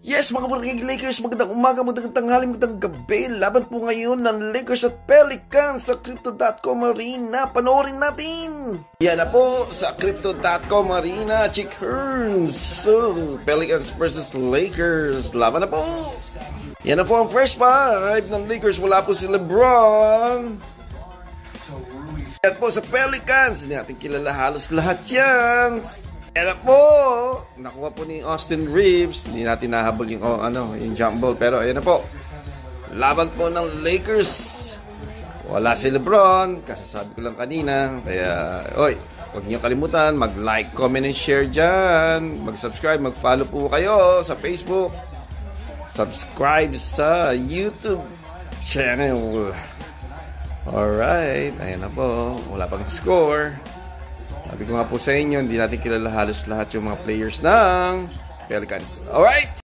Yes, mga Barangay Lakers, magandang umaga, magandang tanghali, magandang gabi. Laban po ngayon ng Lakers at Pelicans sa Crypto.com Arena. Panoorin natin! Yan na po sa Crypto.com Arena, Chick Hearns. So, Pelicans versus Lakers. Laban na po! Yan na po ang first five ng Lakers. Wala po si LeBron. Yan po sa Pelicans. Hindi natin kilala halos lahat yan. Yan po, nakuha po ni Austin Reeves. Hindi natin nahabol yung, yung jump ball. Pero ayan na po, laban po ng Lakers. Wala si LeBron, kasasabi ko lang kanina. Kaya, huwag niyo kalimutan, mag-like, comment, and share dyan. Mag-subscribe, mag-follow po kayo sa Facebook. Subscribe sa YouTube channel. Alright, ayan na po, wala pang score. Sabi ko nga po sa inyo, hindi natin kilala halos lahat yung mga players ng Pelicans. Alright!